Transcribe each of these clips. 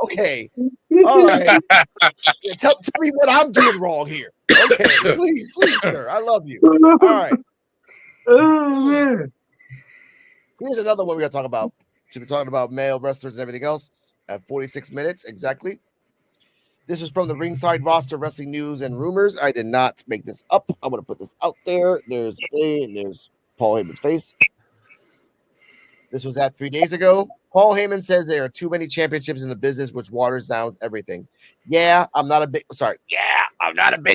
Okay. All right. Yeah, tell me what I'm doing wrong here. Okay. Please, sir. I love you. All right. Oh man. Here's another one we got to talk about. So we're talking about male wrestlers and everything else at 46 minutes exactly. This was from the Ringside Roster Wrestling News and Rumors. I did not make this up. I'm going to put this out there. There's A and there's Paul Heyman's face. This was at 3 days ago. Paul Heyman says there are too many championships in the business, which waters down everything. Yeah, I'm not a big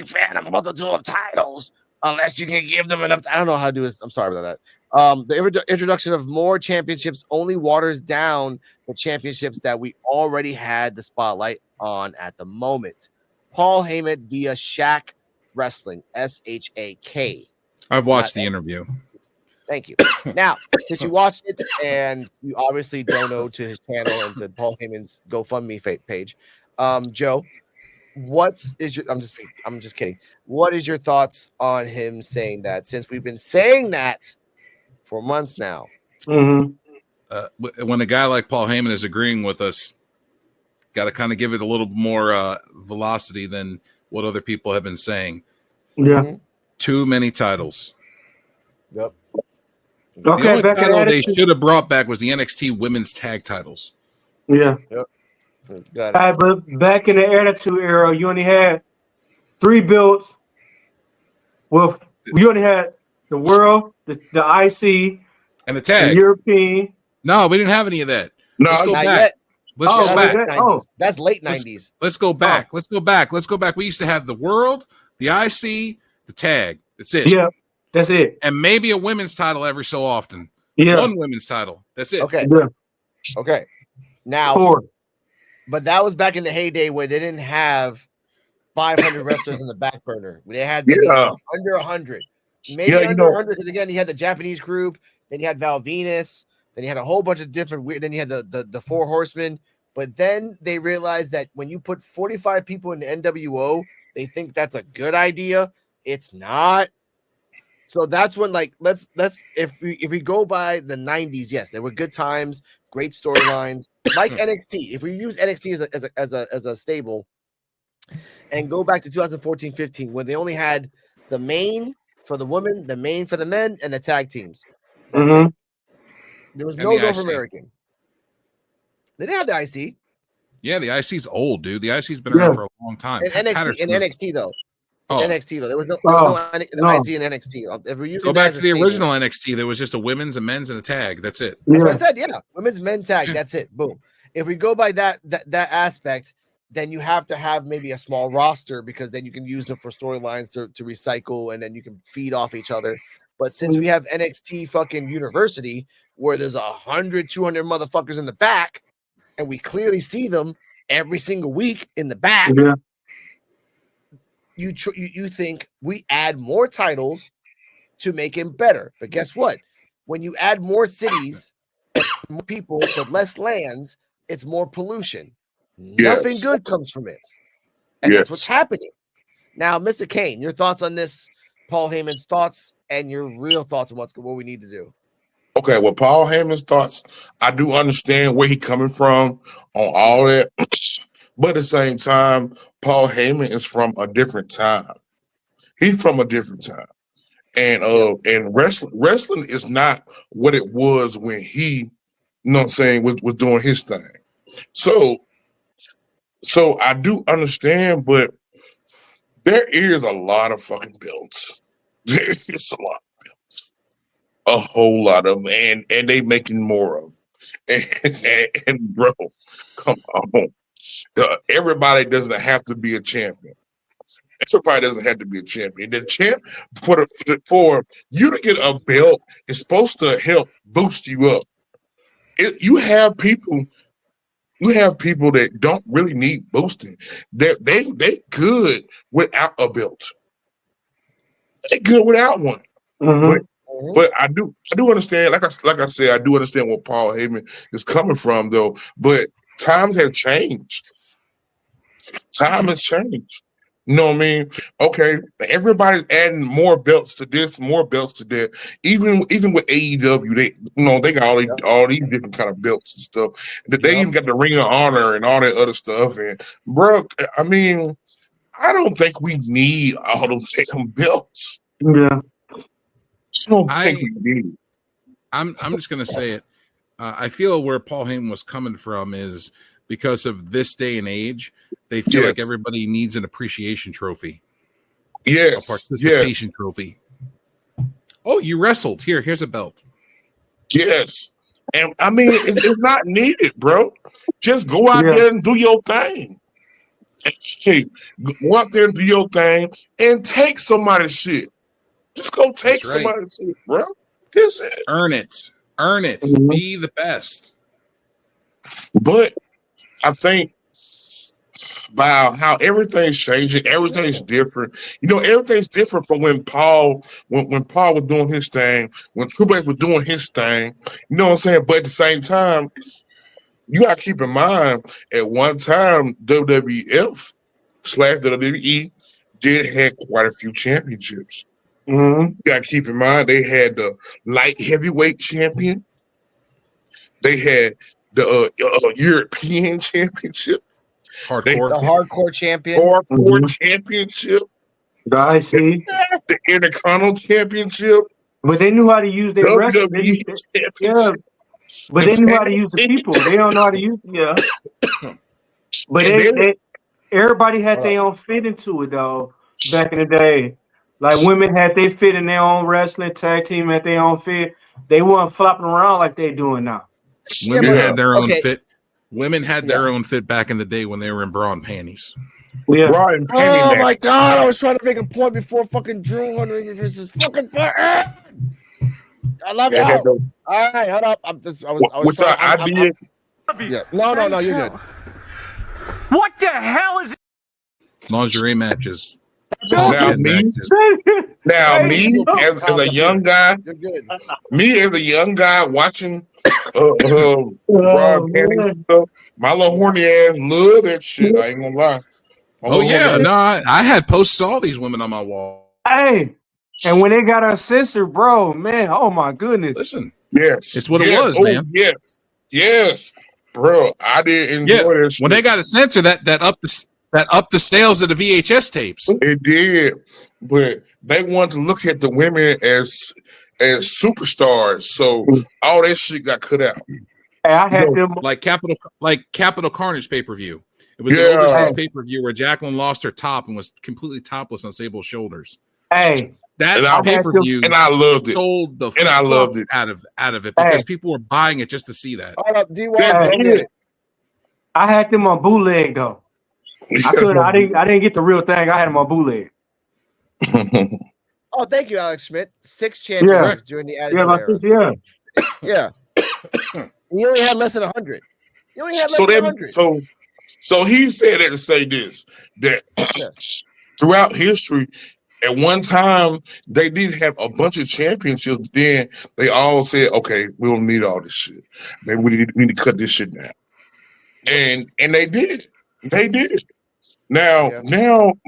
fan of multitude of titles unless you can give them enough. I don't know how to do this. I'm sorry about that. The introduction of more championships only waters down the championships that we already had the spotlight on at the moment. Paul Heyman via Shaq Wrestling, SHAK. I've watched the interview. Thank you. Now, since you watched it and you obviously donate to his channel and to Paul Heyman's GoFundMe page, Joe, what is your? I'm just kidding. What is your thoughts on him saying that? Since we've been saying that for months now. Mm-hmm. When a guy like Paul Heyman is agreeing with us, got to kind of give it a little more velocity than what other people have been saying. Yeah. Mm-hmm. Too many titles. Yep. Okay, the only back title in they should have brought back was the NXT Women's Tag Titles. Yeah. Yep. Got it. All right, but back in the Attitude Era, you only had 3 belts. Well, you only had the World, the IC, And the the tag. European. No, we didn't have any of that. No, Let's go Not back. yet. Let's Oh, go was back. that? Oh. That's late 90s. Let's go back. Let's go back. Let's go back. We used to have the World, the IC, the tag. That's it. Yeah, that's it. And maybe a women's title every so often. Yeah. One women's title. That's it. Okay. Yeah. Okay. Now, 4. but that was back in the heyday where they didn't have 500 wrestlers in the back burner. They had maybe under 100. Maybe under 100 because again, you had the Japanese group, then you had Val Venus, then you had a whole bunch of different weird. Then you had the 4 Horsemen. But then they realized that when you put 45 people in the NWO, they think that's a good idea. It's not. So that's when, like, let's if we go by the 90s, yes, there were good times, great storylines, like NXT. If we use NXT as a stable, and go back to 2014-15 when they only had the main for the women, the main for the men, and the tag teams. That's it. There was no North American. They didn't have the IC. Yeah, the IC's old, dude. The IC's been around for a long time. And NXT though. Oh. NXT though. There was no IC in NXT. If we go back to the original NXT, there was just a women's, a men's, and a tag. That's it. That's what I said. Yeah, women's, men's tag. That's it. Boom. If we go by that aspect, then you have to have maybe a small roster because then you can use them for storylines to recycle and then you can feed off each other. But since we have NXT fucking University where there's 100, 200 motherfuckers in the back, and we clearly see them every single week in the back. Yeah. You think we add more titles to make him better. But guess what? When you add more cities, more people, but less lands, it's more pollution. Nothing good comes from it. And that's what's happening. Now, Mr. Kane, your thoughts on this, Paul Heyman's thoughts, and your real thoughts on what we need to do. Okay, well, Paul Heyman's thoughts, I do understand where he's coming from on all that. But at the same time, Paul Heyman is from a different time. He's from a different time. And wrestling is not what it was when he, you know what I'm saying, was doing his thing. So I do understand, but there is a lot of fucking belts. There is a lot of belts. A whole lot of them. And they making more of them. And bro, come on. Everybody doesn't have to be a champion. Everybody doesn't have to be a champion. The champ for you to get a belt is supposed to help boost you up. You have people that don't really need boosting. They good without a belt. They good without one. But I do understand. Like I said, I do understand where Paul Heyman is coming from, though. But times have changed. Time has changed. You know what I mean? Okay, everybody's adding more belts to this, more belts to that. Even with AEW, they got all these different kind of belts and stuff. They even got the Ring of Honor and all that other stuff. And bro, I mean, I don't think we need all those damn belts. Yeah, I don't think we need. I'm just gonna say it. I feel where Paul Heyman was coming from is because of this day and age, they feel like everybody needs an appreciation trophy. Yes. A participation trophy. Oh, you wrestled. Here's a belt. Yes. And I mean, it's not needed, bro. Just go out there and do your thing. Hey, go out there and do your thing and take somebody's shit. Just go take somebody's shit, bro. That's it. Earn it. Earn it. Mm-hmm. Be the best. But I think about how everything's changing, everything's different. You know, everything's different from when Paul was doing his thing, when Triple H was doing his thing. You know what I'm saying? But at the same time, you gotta keep in mind at one time WWF/WWE did have quite a few championships. Mm-hmm. You gotta keep in mind they had the light heavyweight champion, they had the European championship, Hardcore. The hardcore champion. Hardcore championship, the IC, the Intercontinental championship. But they knew how to use their wrestling. Championship. But they knew how to use the people. They don't know how to use But everybody had their own fit into it though. Back in the day, like women had their fit in their own wrestling, tag team had their own fit. They weren't flopping around like they doing now. Women had their own fit. Women had their own fit back in the day when they were in bra and panties. Yeah. Oh my God! I was trying to make a point before fucking Drew Hunter versus fucking Puerto. I love you. All right, hold up. What's our idea? Yeah. No, you're good. What the hell is it? Lingerie matches. Now me as a young guy, watching broad panties stuff, my little horny ass love that shit. I ain't gonna lie. I had posts of all these women on my wall. Hey, and when they got our censored, bro, man, oh my goodness. Listen, yes, it's what it was, man. Yes, bro, I did enjoy this. When they got a censor, that upped the sales of the VHS tapes. It did, but they wanted to look at the women as superstars, so all that shit got cut out. Hey, I had them like Capital Carnage pay-per-view. It was an overseas pay-per-view where Jacqueline lost her top and was completely topless on Sable's shoulders. Hey, that pay-per-view, and I loved it. Sold the and I loved it out of it because people were buying it just to see that. I had them on bootleg though. I didn't get the real thing. I had them on bootleg. Oh, thank you, Alex Schmidt. 6 champions during the Attitude Era. Yeah. You only had less than 100. You only had less than 100. So he said that to say this, that throughout history, at one time they did have a bunch of championships. But then they all said, "Okay, we don't need all this shit. Maybe we need to cut this shit down." And they did. They did. Now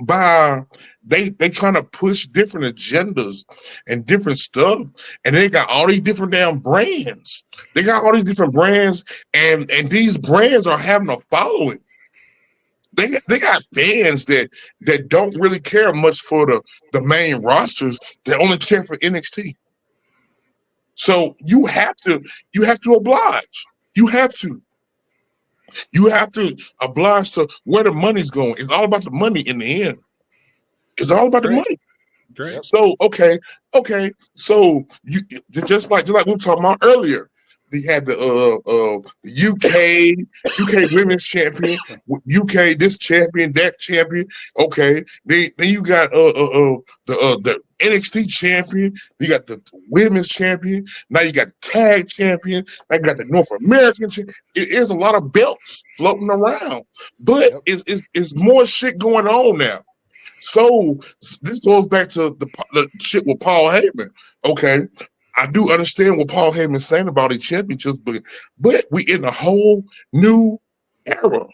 by they trying to push different agendas and different stuff, and they got all these different damn brands. They got all these different brands, and these brands are having a following. They got fans that don't really care much for the main rosters. They only care for NXT. So you have to oblige. You have to oblige to where the money's going. It's all about the money in the end. It's all about the money. Great. So okay. So you just like we were talking about earlier. They had the UK women's champion, UK this champion, that champion. Okay, then you got the NXT champion. You got the women's champion. Now you got the tag champion. Now you got the North American champion. It is a lot of belts floating around, but it's more shit going on now. So this goes back to the shit with Paul Heyman. Okay. I do understand what Paul Heyman is saying about these championships, but we in a whole new era.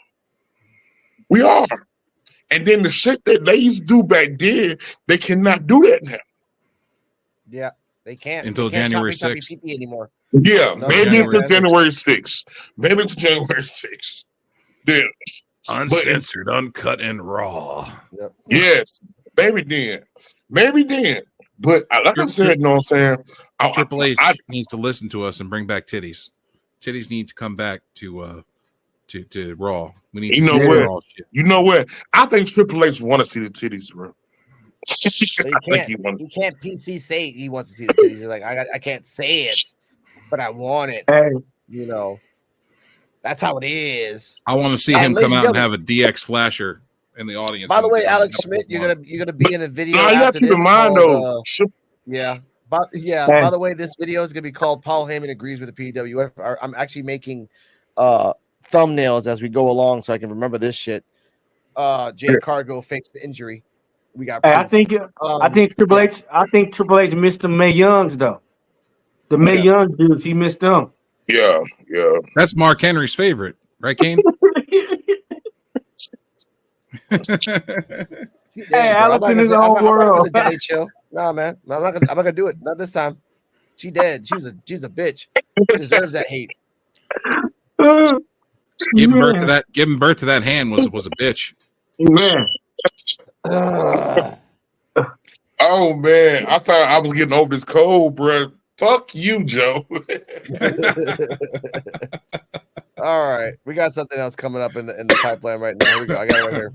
We are. And then the shit that they used to do back then, they cannot do that now. Yeah, they can't. Until they can't January choppy 6th. PP anymore. Yeah, No, maybe January until 6th. January 6th. Maybe until January 6th. Then, Uncensored, uncut, and raw. Yep. yes, maybe then. Maybe then. But like I said, you know what I'm saying? Triple H needs to listen to us and bring back titties. Titties need to come back to Raw. We need to see some Raw shit. You know what? I think Triple H want to see the titties, bro. He can't PC say he wants to see the titties. He's like, I can't say it, but I want it. Hey. You know, that's how it is. I want to see him come out and have a DX flasher in the audience. By the way, Alex Schmidt, you're gonna be in a video. No, you got to keep in mind though. By the way, this video is gonna be called "Paul Heyman agrees with the P.U.W.F." I'm actually making thumbnails as we go along, so I can remember this shit. Jay Cargo fakes the injury. We got. Hey, I think Triple H. I think Triple H missed the Mae Youngs though. The Mae Young dudes, he missed them. Yeah. That's Mark Henry's favorite, right, Kane? Hey, Alex in his own world. Nah, man, I'm not gonna do it. Not this time. She dead. She's a bitch. She deserves that hate. Giving birth to that hand was a bitch. Man. Oh man, I thought I was getting over this cold, bro. Fuck you, Joe. All right, we got something else coming up in the pipeline right now. Here we go. I got it right here,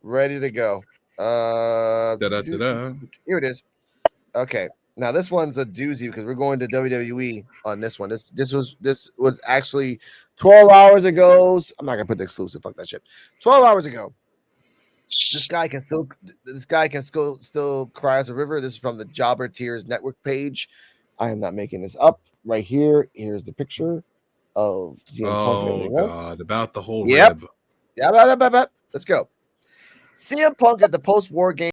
ready to go. Here it is. Okay, now this one's a doozy because we're going to WWE on this one. This was actually 12 hours ago. I'm not gonna put the exclusive. Fuck that shit. 12 hours ago. This guy can still cry as a river. This is from the Jobber Tears Network page. I am not making this up. Right here. Here's the picture of CM Punk and everything else. About the whole rib. Yeah. Let's go. CM Punk at the post-war game